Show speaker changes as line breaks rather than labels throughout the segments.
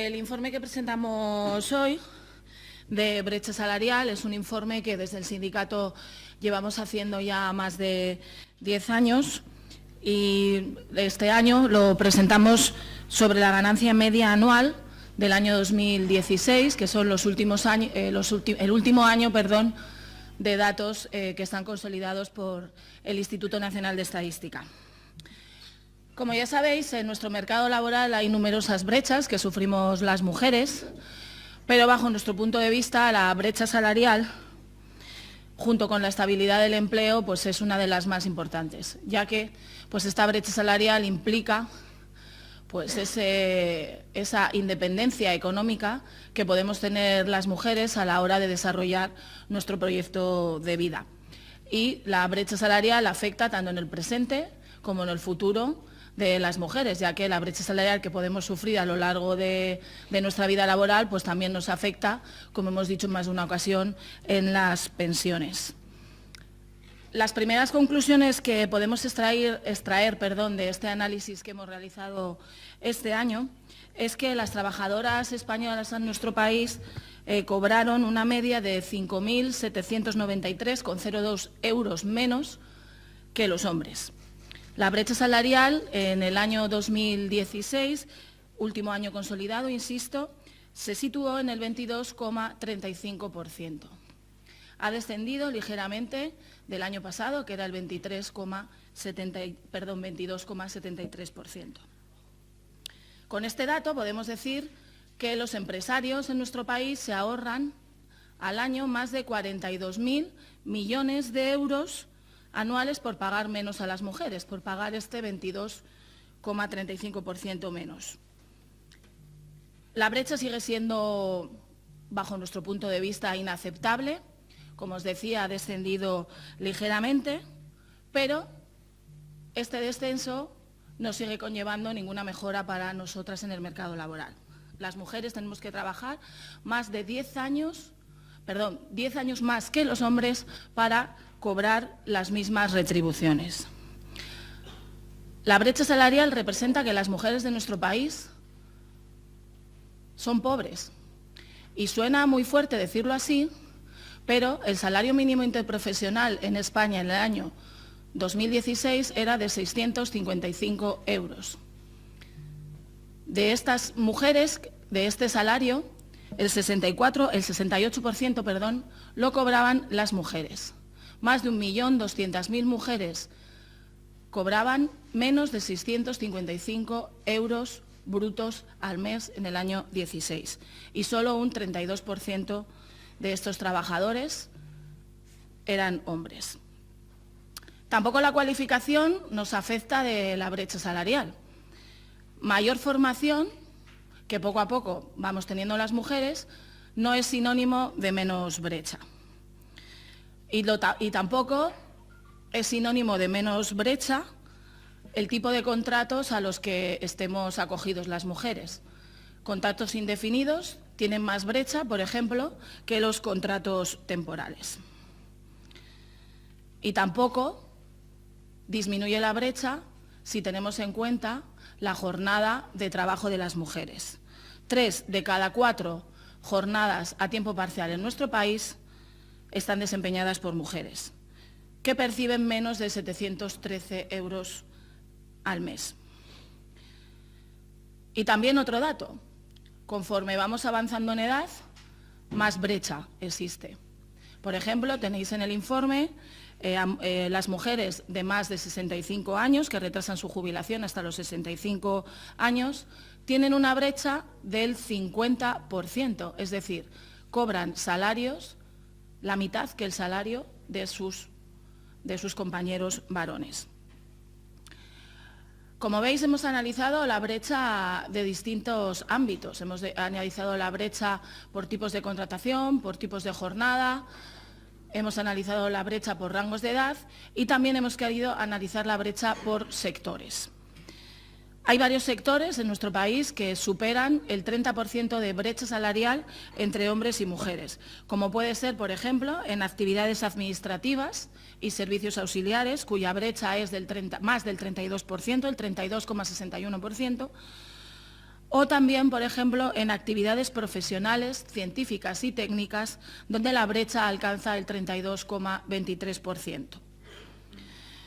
El informe que presentamos hoy de brecha salarial es un informe que desde el sindicato llevamos haciendo ya más de 10 años y este año lo presentamos sobre la ganancia media anual del año 2016, que son los últimos años, el último año, de datos que están consolidados por el Instituto Nacional de Estadística. Como ya sabéis, en nuestro mercado laboral hay numerosas brechas que sufrimos las mujeres, pero bajo nuestro punto de vista la brecha salarial, junto con la estabilidad del empleo, pues es una de las más importantes, ya que pues esta brecha salarial implica pues esa independencia económica que podemos tener las mujeres a la hora de desarrollar nuestro proyecto de vida. Y la brecha salarial afecta tanto en el presente como en el futuro de las mujeres, ya que la brecha salarial que podemos sufrir a lo largo de nuestra vida laboral pues también nos afecta, como hemos dicho en más de una ocasión, en las pensiones. Las primeras conclusiones que podemos extraer de este análisis que hemos realizado este año es que las trabajadoras españolas en nuestro país cobraron una media de 5.793,02 euros menos que los hombres. La brecha salarial en el año 2016, último año consolidado, insisto, se situó en el 22,35%. Ha descendido ligeramente del año pasado, que era el 22,73%. Con este dato podemos decir que los empresarios en nuestro país se ahorran al año más de 42.000 millones de euros anuales por pagar menos a las mujeres, por pagar este 22,35% menos. La brecha sigue siendo, bajo nuestro punto de vista, inaceptable. Como os decía, ha descendido ligeramente, pero este descenso no sigue conllevando ninguna mejora para nosotras en el mercado laboral. Las mujeres tenemos que trabajar más de 10 años más que los hombres para cobrar las mismas retribuciones. La brecha salarial representa que las mujeres de nuestro país son pobres. Y suena muy fuerte decirlo así, pero el salario mínimo interprofesional en España en el año 2016 era de 655 euros. De estas mujeres, de este salario, el 68%, lo cobraban las mujeres. Más de 1.200.000 mujeres cobraban menos de 655 euros brutos al mes en el año 16 y solo un 32% de estos trabajadores eran hombres. Tampoco la cualificación nos afecta de la brecha salarial. Mayor formación, que poco a poco vamos teniendo las mujeres, no es sinónimo de menos brecha. Y tampoco es sinónimo de menos brecha el tipo de contratos a los que estemos acogidos las mujeres. Contratos indefinidos tienen más brecha, por ejemplo, que los contratos temporales. Y tampoco disminuye la brecha si tenemos en cuenta la jornada de trabajo de las mujeres. 3 de cada 4 jornadas a tiempo parcial en nuestro país están desempeñadas por mujeres, que perciben menos de 713 euros al mes. Y también otro dato. Conforme vamos avanzando en edad, más brecha existe. Por ejemplo, tenéis en el informe las mujeres de más de 65 años, que retrasan su jubilación hasta los 65 años, tienen una brecha del 50%, es decir, cobran salarios, la mitad que el salario de sus compañeros varones. Como veis, hemos analizado la brecha de distintos ámbitos. Hemos analizado la brecha por tipos de contratación, por tipos de jornada, hemos analizado la brecha por rangos de edad y también hemos querido analizar la brecha por sectores. Hay varios sectores en nuestro país que superan el 30% de brecha salarial entre hombres y mujeres, como puede ser, por ejemplo, en actividades administrativas y servicios auxiliares, cuya brecha es más del 32%, el 32,61%, o también, por ejemplo, en actividades profesionales, científicas y técnicas, donde la brecha alcanza el 32,23%.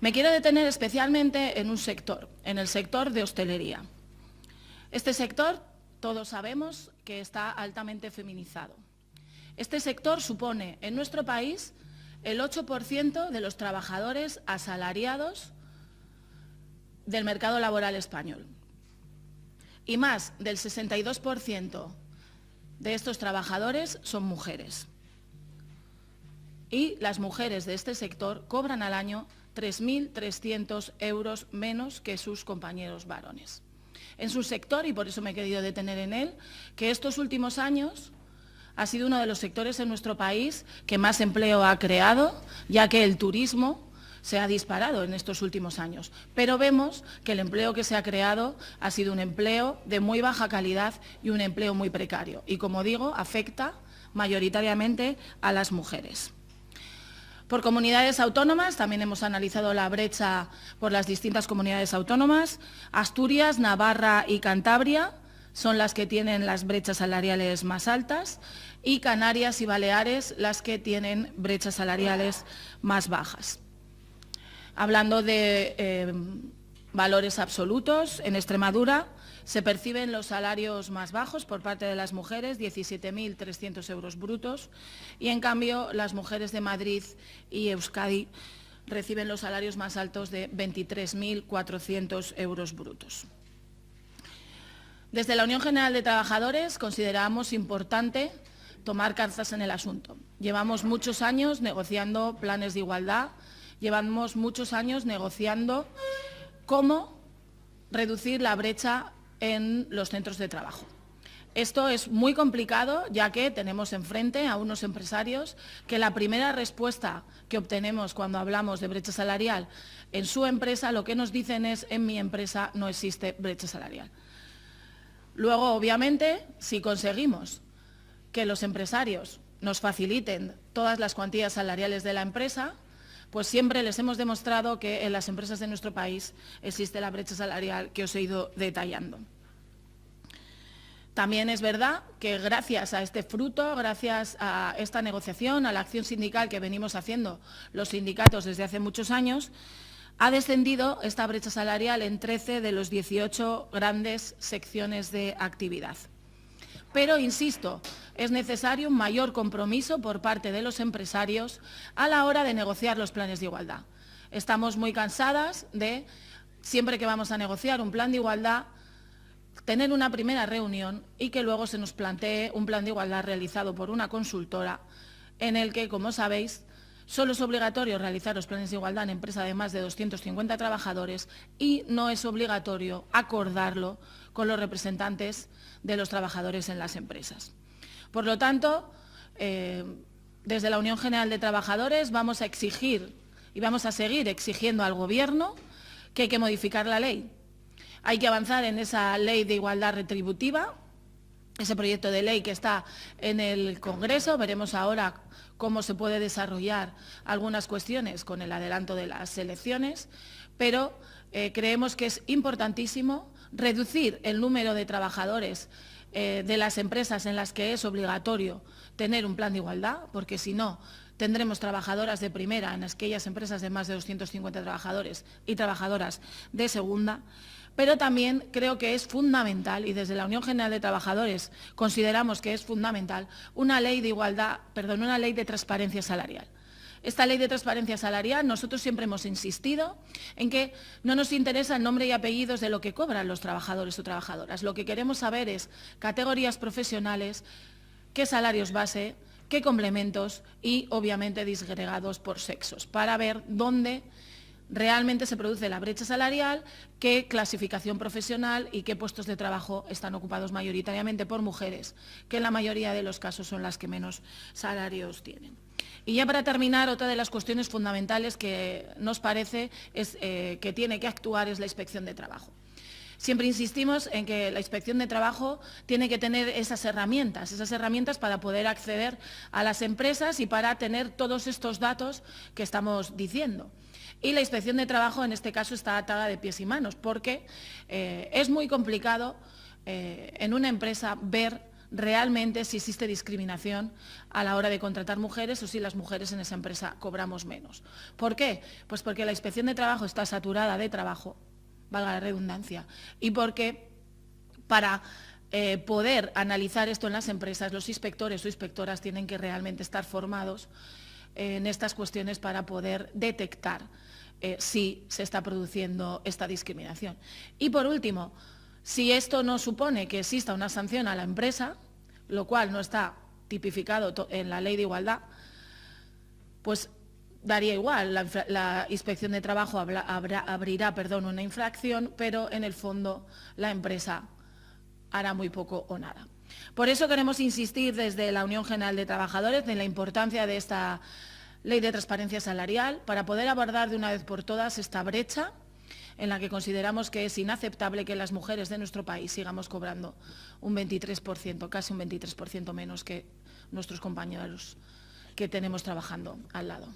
Me quiero detener especialmente en un sector, en el sector de hostelería. Este sector, todos sabemos que está altamente feminizado. Este sector supone en nuestro país el 8% de los trabajadores asalariados del mercado laboral español. Y más del 62% de estos trabajadores son mujeres. Y las mujeres de este sector cobran al año 3.300 euros menos que sus compañeros varones. En su sector, y por eso me he querido detener en él, que estos últimos años ha sido uno de los sectores en nuestro país que más empleo ha creado, ya que el turismo se ha disparado en estos últimos años. Pero vemos que el empleo que se ha creado ha sido un empleo de muy baja calidad y un empleo muy precario. Y, como digo, afecta mayoritariamente a las mujeres. Por comunidades autónomas, también hemos analizado la brecha por las distintas comunidades autónomas. Asturias, Navarra y Cantabria son las que tienen las brechas salariales más altas y Canarias y Baleares las que tienen brechas salariales más bajas. Hablando de valores absolutos, en Extremadura se perciben los salarios más bajos por parte de las mujeres, 17.300 euros brutos, y en cambio las mujeres de Madrid y Euskadi reciben los salarios más altos de 23.400 euros brutos. Desde la Unión General de Trabajadores consideramos importante tomar cartas en el asunto. Llevamos muchos años negociando planes de igualdad, llevamos muchos años negociando cómo reducir la brecha en los centros de trabajo. Esto es muy complicado, ya que tenemos enfrente a unos empresarios que la primera respuesta que obtenemos cuando hablamos de brecha salarial en su empresa, lo que nos dicen es: en mi empresa no existe brecha salarial. Luego, obviamente, si conseguimos que los empresarios nos faciliten todas las cuantías salariales de la empresa, pues siempre les hemos demostrado que en las empresas de nuestro país existe la brecha salarial que os he ido detallando. También es verdad que gracias a este fruto, gracias a esta negociación, a la acción sindical que venimos haciendo los sindicatos desde hace muchos años, ha descendido esta brecha salarial en 13 de los 18 grandes secciones de actividad. Pero, insisto, es necesario un mayor compromiso por parte de los empresarios a la hora de negociar los planes de igualdad. Estamos muy cansadas de, siempre que vamos a negociar un plan de igualdad, tener una primera reunión y que luego se nos plantee un plan de igualdad realizado por una consultora en el que, como sabéis, solo es obligatorio realizar los planes de igualdad en empresas de más de 250 trabajadores y no es obligatorio acordarlo con los representantes de los trabajadores en las empresas. Por lo tanto, desde la Unión General de Trabajadores vamos a exigir y vamos a seguir exigiendo al Gobierno que hay que modificar la ley. Hay que avanzar en esa ley de igualdad retributiva, ese proyecto de ley que está en el Congreso. Veremos ahora cómo se puede desarrollar algunas cuestiones con el adelanto de las elecciones, pero creemos que es importantísimo reducir el número de trabajadores de las empresas en las que es obligatorio tener un plan de igualdad, porque si no, tendremos trabajadoras de primera en aquellas empresas de más de 250 trabajadores y trabajadoras de segunda. Pero también creo que es fundamental, y desde la Unión General de Trabajadores consideramos que es fundamental, una ley de transparencia salarial. Esta ley de transparencia salarial, nosotros siempre hemos insistido en que no nos interesa el nombre y apellidos de lo que cobran los trabajadores o trabajadoras. Lo que queremos saber es categorías profesionales, qué salarios base, qué complementos y, obviamente, disgregados por sexos, para ver dónde realmente se produce la brecha salarial, qué clasificación profesional y qué puestos de trabajo están ocupados mayoritariamente por mujeres, que en la mayoría de los casos son las que menos salarios tienen. Y ya para terminar, otra de las cuestiones fundamentales que nos parece que tiene que actuar es la Inspección de Trabajo. Siempre insistimos en que la Inspección de Trabajo tiene que tener esas herramientas para poder acceder a las empresas y para tener todos estos datos que estamos diciendo. Y la Inspección de Trabajo en este caso está atada de pies y manos, porque es muy complicado en una empresa ver realmente si existe discriminación a la hora de contratar mujeres o si las mujeres en esa empresa cobramos menos. ¿Por qué? Pues porque la Inspección de Trabajo está saturada de trabajo, valga la redundancia, y porque para poder analizar esto en las empresas, los inspectores o inspectoras tienen que realmente estar formados en estas cuestiones para poder detectar si se está produciendo esta discriminación. Y por último, si esto no supone que exista una sanción a la empresa, lo cual no está tipificado en la Ley de Igualdad, pues daría igual, la Inspección de Trabajo abrirá una infracción, pero en el fondo la empresa hará muy poco o nada. Por eso queremos insistir desde la Unión General de Trabajadores en la importancia de esta Ley de Transparencia Salarial para poder abordar de una vez por todas esta brecha en la que consideramos que es inaceptable que las mujeres de nuestro país sigamos cobrando un 23%, casi un 23% menos que nuestros compañeros que tenemos trabajando al lado.